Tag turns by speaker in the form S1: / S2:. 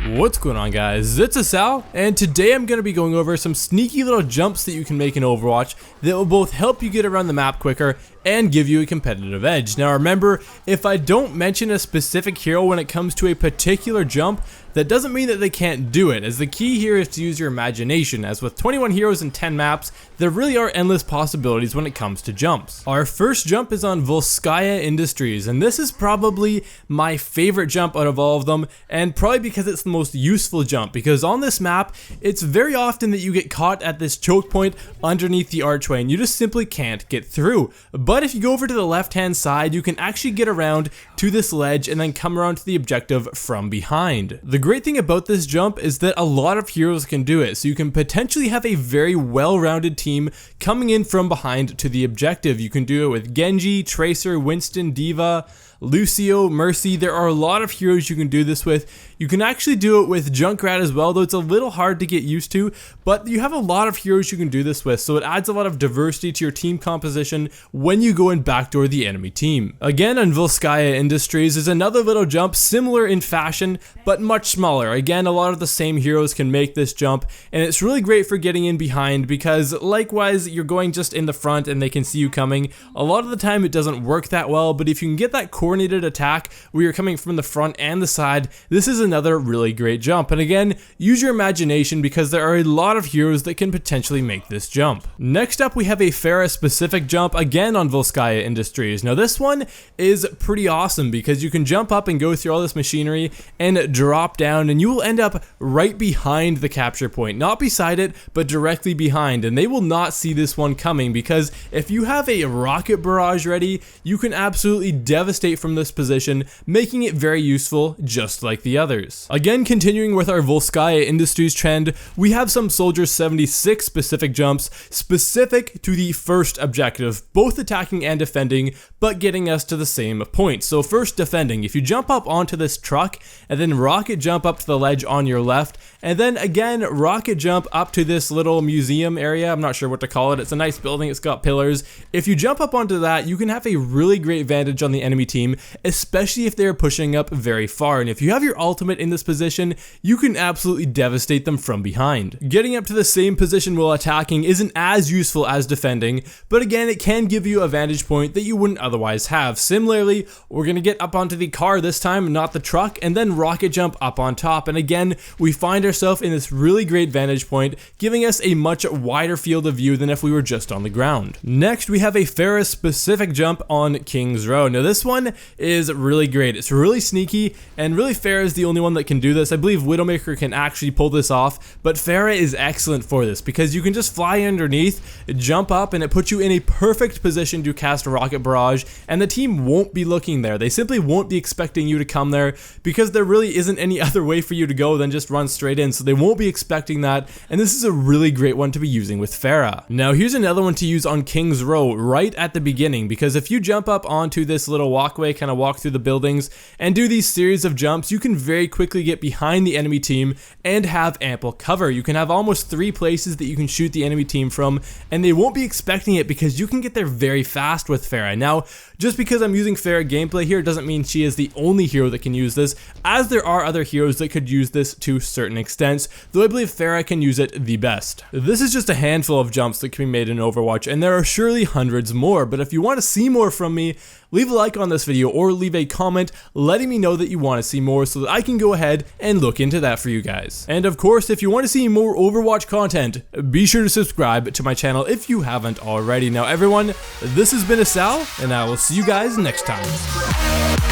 S1: What's going on, guys? It's Asal, and today I'm going to be going over some sneaky little jumps that you can make in Overwatch that will both help you get around the map quicker and give you a competitive edge. Now remember, if I don't mention a specific hero when it comes to a particular jump, that doesn't mean that they can't do it, as the key here is to use your imagination, as with 21 heroes and 10 maps, there really are endless possibilities when it comes to jumps. Our first jump is on Volskaya Industries, and this is probably my favorite jump out of all of them, and probably because it's the most useful jump, because on this map, it's very often that you get caught at this choke point underneath the archway, and you just simply can't get through. But if you go over to the left-hand side, you can actually get around to this ledge and then come around to the objective from behind. The great thing about this jump is that a lot of heroes can do it, so you can potentially have a very well-rounded team coming in from behind to the objective. You can do it with Genji, Tracer, Winston, Diva, Lucio, Mercy. There are a lot of heroes you can do this with. You can actually do it with Junkrat as well, though it's a little hard to get used to, but you have a lot of heroes you can do this with, so it adds a lot of diversity to your team composition when you go and backdoor the enemy team. Again, on Volskaya Industries is another little jump similar in fashion, but much smaller. Again, a lot of the same heroes can make this jump, and it's really great for getting in behind because likewise, you're going just in the front and they can see you coming. A lot of the time it doesn't work that well, but if you can get that coordinated attack where you're coming from the front and the side, this is another really great jump. And again, use your imagination because there are a lot of heroes that can potentially make this jump. Next up, we have a Pharah specific jump again on Volskaya Industries. Now this one is pretty awesome because you can jump up and go through all this machinery and drop down, and you will end up right behind the capture point, not beside it, but directly behind, and they will not see this one coming because if you have a rocket barrage ready, you can absolutely devastate from this position, making it very useful just like the others. Again, continuing with our Volskaya Industries trend, we have some Soldier 76 specific jumps specific to the first objective, both attacking and defending, but getting us to the same point. So first, defending. If you jump up onto this truck and then rocket jump up to the ledge on your left, and then again rocket jump up to this little museum area, I'm not sure what to call it, it's a nice building, it's got pillars. If you jump up onto that, you can have a really great advantage on the enemy team, especially if they're pushing up very far, and if you have your ultimate in this position, you can absolutely devastate them from behind. Getting up to the same position while attacking isn't as useful as defending, but again, it can give you a vantage point that you wouldn't otherwise have. Similarly, we're going to get up onto the car this time, not the truck, and then rocket jump up on top, and again, we find ourselves in this really great vantage point, giving us a much wider field of view than if we were just on the ground. Next, we have a Pharah specific jump on King's Row. Now this one is really great. It's really sneaky, and really Pharah is the only one that can do this. I believe Widowmaker can actually pull this off, but Pharah is excellent for this because you can just fly underneath, jump up, and it puts you in a perfect position to cast a rocket barrage, and the team won't be looking there. They simply won't be expecting you to come there because there really isn't any other way for you to go than just run straight in, so they won't be expecting that, and this is a really great one to be using with Pharah. Now here's another one to use on King's Row right at the beginning, because if you jump up onto this little walkway, kind of walk through the buildings, and do these series of jumps, you can very quickly get behind the enemy team and have ample cover. You can have almost 3 places that you can shoot the enemy team from, and they won't be expecting it because you can get there very fast with Pharah. Now, just because I'm using Pharah gameplay here doesn't mean she is the only hero that can use this, as there are other heroes that could use this to certain extents, though I believe Pharah can use it the best. This is just a handful of jumps that can be made in Overwatch, and there are surely hundreds more, but if you want to see more from me, leave a like on this video or leave a comment letting me know that you want to see more so that I can go ahead and look into that for you guys. And of course, if you want to see more Overwatch content, be sure to subscribe to my channel if you haven't already. Now everyone, this has been Asal, and I will see you guys next time.